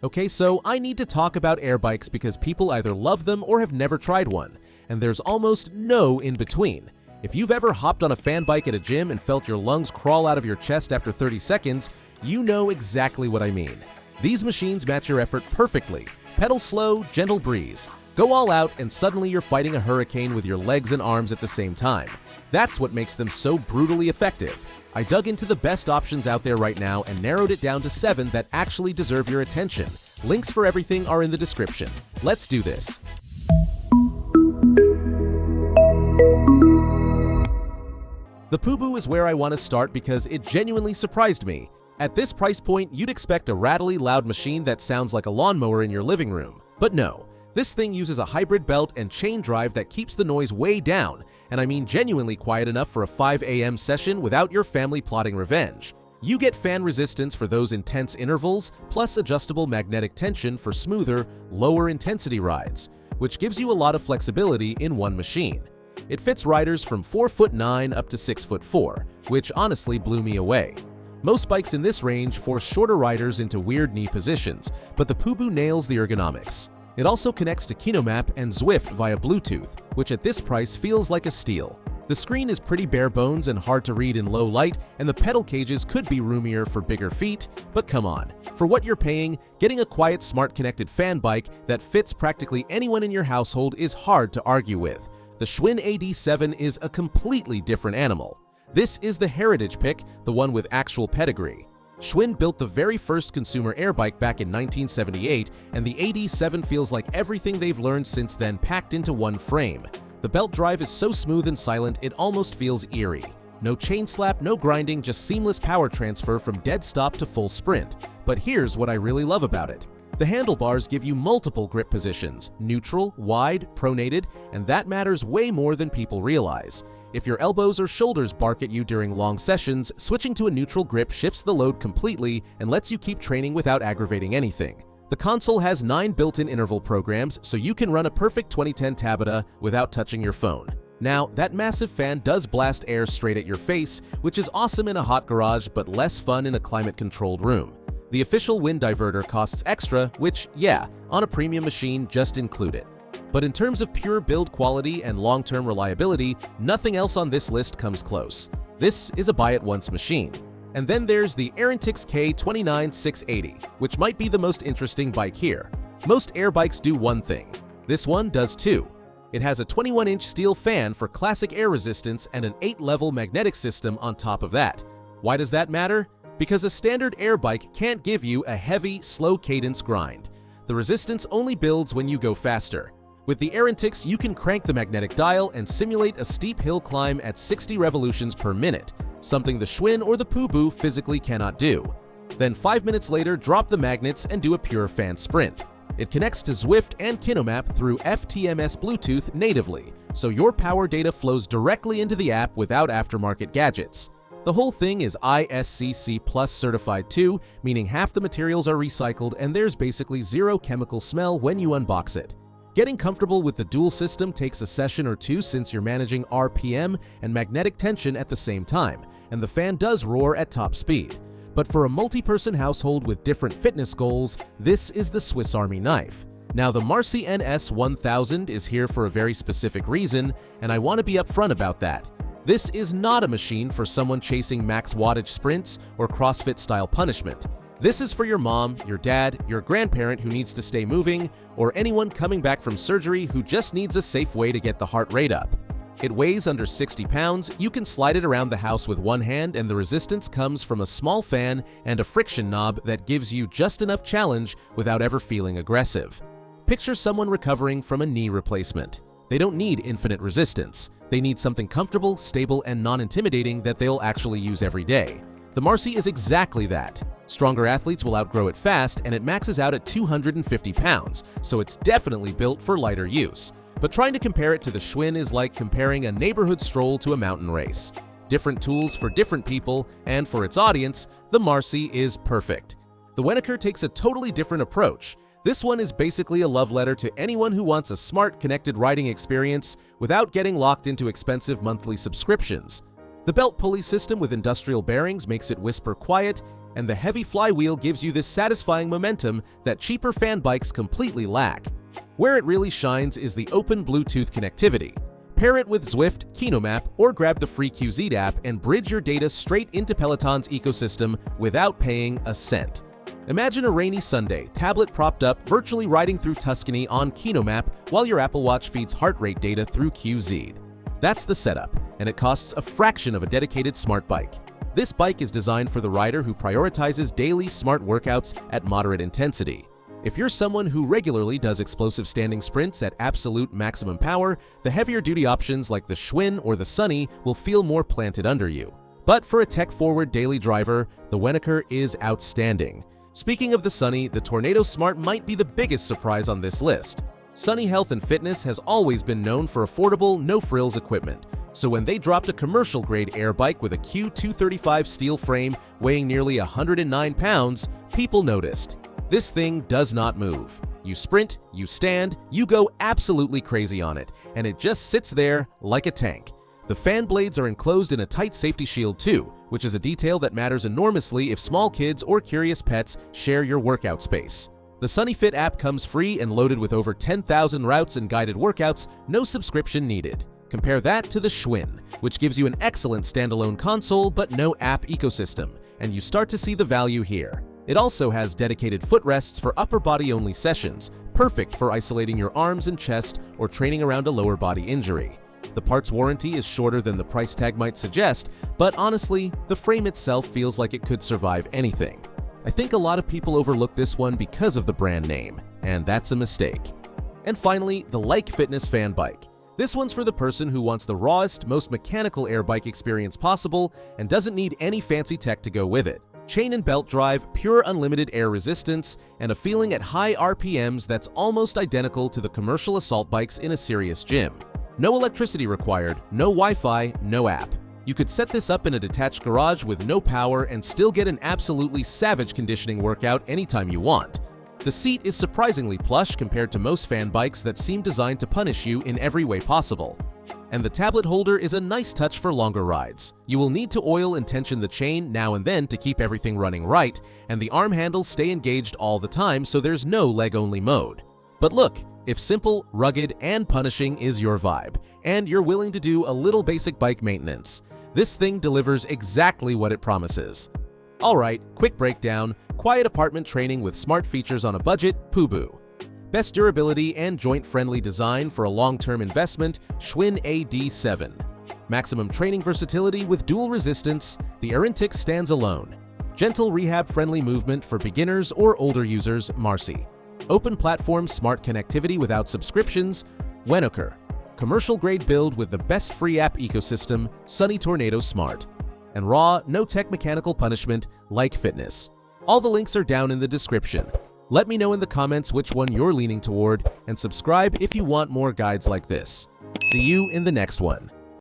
Okay, so I need to talk about air bikes because people either love them or have never tried one, and there's almost no in between. If you've ever hopped on a fan bike at a gym and felt your lungs crawl out of your chest after 30 seconds, you know exactly what I mean. These machines match your effort perfectly. Pedal slow, gentle breeze. Go all out and suddenly you're fighting a hurricane with your legs and arms at the same time. That's what makes them so brutally effective. I dug into the best options out there right now and narrowed it down to 7 that actually deserve your attention. Links for everything are in the description. Let's do this. The Pubu is where I want to start because it genuinely surprised me. At this price point, you'd expect a rattly, loud machine that sounds like a lawnmower in your living room. But no, this thing uses a hybrid belt and chain drive that keeps the noise way down, and I mean genuinely quiet enough for a 5 a.m. session without your family plotting revenge. You get fan resistance for those intense intervals, plus adjustable magnetic tension for smoother, lower intensity rides, which gives you a lot of flexibility in one machine. It fits riders from 4'9" up to 6'4", which honestly blew me away. Most bikes in this range force shorter riders into weird knee positions, but the Pubu nails the ergonomics. It also connects to KinoMap and Zwift via Bluetooth, which at this price feels like a steal. The screen is pretty bare bones and hard to read in low light, and the pedal cages could be roomier for bigger feet, but come on. For what you're paying, getting a quiet, smart connected fan bike that fits practically anyone in your household is hard to argue with. The Schwinn AD7 is a completely different animal. This is the heritage pick, the one with actual pedigree. Schwinn built the very first consumer air bike back in 1978, and the AD7 feels like everything they've learned since then packed into one frame. The belt drive is so smooth and silent it almost feels eerie. No chain slap, no grinding, just seamless power transfer from dead stop to full sprint. But here's what I really love about it. The handlebars give you multiple grip positions, neutral, wide, pronated, and that matters way more than people realize. If your elbows or shoulders bark at you during long sessions, switching to a neutral grip shifts the load completely and lets you keep training without aggravating anything. The console has 9 built-in interval programs, so you can run a perfect 2010 Tabata without touching your phone. Now, that massive fan does blast air straight at your face, which is awesome in a hot garage but less fun in a climate-controlled room. The official wind diverter costs extra, which, yeah, on a premium machine, just include it. But in terms of pure build quality and long-term reliability, nothing else on this list comes close. This is a buy-it-once machine. And then there's the Arintix K29680, which might be the most interesting bike here. Most air bikes do one thing. This one does two. It has a 21-inch steel fan for classic air resistance and an 8-level magnetic system on top of that. Why does that matter? Because a standard air bike can't give you a heavy, slow cadence grind. The resistance only builds when you go faster. With the Arintix, you can crank the magnetic dial and simulate a steep hill climb at 60 revolutions per minute, something the Schwinn or the Pubu physically cannot do. Then 5 minutes later, drop the magnets and do a pure fan sprint. It connects to Zwift and KinoMap through FTMS Bluetooth natively, so your power data flows directly into the app without aftermarket gadgets. The whole thing is ISCC Plus certified too, meaning half the materials are recycled and there's basically zero chemical smell when you unbox it. Getting comfortable with the dual system takes a session or two since you're managing RPM and magnetic tension at the same time, and the fan does roar at top speed. But for a multi-person household with different fitness goals, this is the Swiss Army knife. Now, the Marcy NS1000 is here for a very specific reason, and I want to be upfront about that. This is not a machine for someone chasing max wattage sprints or CrossFit-style punishment. This is for your mom, your dad, your grandparent who needs to stay moving, or anyone coming back from surgery who just needs a safe way to get the heart rate up. It weighs under 60 pounds, you can slide it around the house with one hand, and the resistance comes from a small fan and a friction knob that gives you just enough challenge without ever feeling aggressive. Picture someone recovering from a knee replacement. They don't need infinite resistance. They need something comfortable, stable, and non-intimidating that they'll actually use every day. The Marcy is exactly that. Stronger athletes will outgrow it fast, and it maxes out at 250 pounds, so it's definitely built for lighter use. But trying to compare it to the Schwinn is like comparing a neighborhood stroll to a mountain race. Different tools for different people, and for its audience, the Marcy is perfect. The Weniker takes a totally different approach. This one is basically a love letter to anyone who wants a smart, connected riding experience without getting locked into expensive monthly subscriptions. The belt pulley system with industrial bearings makes it whisper quiet, and the heavy flywheel gives you this satisfying momentum that cheaper fan bikes completely lack. Where it really shines is the open Bluetooth connectivity. Pair it with Zwift, KinoMap, or grab the free QZ app and bridge your data straight into Peloton's ecosystem without paying a cent. Imagine a rainy Sunday, tablet propped up, virtually riding through Tuscany on KinoMap while your Apple Watch feeds heart rate data through QZ. That's the setup, and it costs a fraction of a dedicated smart bike. This bike is designed for the rider who prioritizes daily smart workouts at moderate intensity. If you're someone who regularly does explosive standing sprints at absolute maximum power, the heavier-duty options like the Schwinn or the Sunny will feel more planted under you. But for a tech-forward daily driver, the Winokur is outstanding. Speaking of the Sunny, the Tornado Smart might be the biggest surprise on this list. Sunny Health and Fitness has always been known for affordable, no-frills equipment. So when they dropped a commercial-grade air bike with a Q235 steel frame weighing nearly 109 pounds, people noticed. This thing does not move. You sprint, you stand, you go absolutely crazy on it, and it just sits there like a tank. The fan blades are enclosed in a tight safety shield too, which is a detail that matters enormously if small kids or curious pets share your workout space. The SunnyFit app comes free and loaded with over 10,000 routes and guided workouts, no subscription needed. Compare that to the Schwinn, which gives you an excellent standalone console but no app ecosystem, and you start to see the value here. It also has dedicated footrests for upper body-only sessions, perfect for isolating your arms and chest or training around a lower body injury. The parts warranty is shorter than the price tag might suggest, but honestly, the frame itself feels like it could survive anything. I think a lot of people overlook this one because of the brand name, and that's a mistake. And finally, the Like Fitness fan bike. This one's for the person who wants the rawest, most mechanical air bike experience possible and doesn't need any fancy tech to go with it. Chain and belt drive, pure unlimited air resistance, and a feeling at high RPMs that's almost identical to the commercial assault bikes in a serious gym. No electricity required, no Wi-Fi, no app. You could set this up in a detached garage with no power and still get an absolutely savage conditioning workout anytime you want. The seat is surprisingly plush compared to most fan bikes that seem designed to punish you in every way possible. And the tablet holder is a nice touch for longer rides. You will need to oil and tension the chain now and then to keep everything running right, and the arm handles stay engaged all the time so there's no leg-only mode. But look, if simple, rugged, and punishing is your vibe, and you're willing to do a little basic bike maintenance, this thing delivers exactly what it promises. Alright, quick breakdown: quiet apartment training with smart features on a budget, Pubu. Best durability and joint-friendly design for a long-term investment, Schwinn AD7. Maximum training versatility with dual resistance, the Arintix stands alone. Gentle rehab-friendly movement for beginners or older users, Marcy. Open platform smart connectivity without subscriptions, Winokur. Commercial-grade build with the best free app ecosystem, Sunny Tornado Smart. And raw, no-tech mechanical punishment, Like Fitness. All the links are down in the description. Let me know in the comments which one you're leaning toward, and subscribe if you want more guides like this. See you in the next one.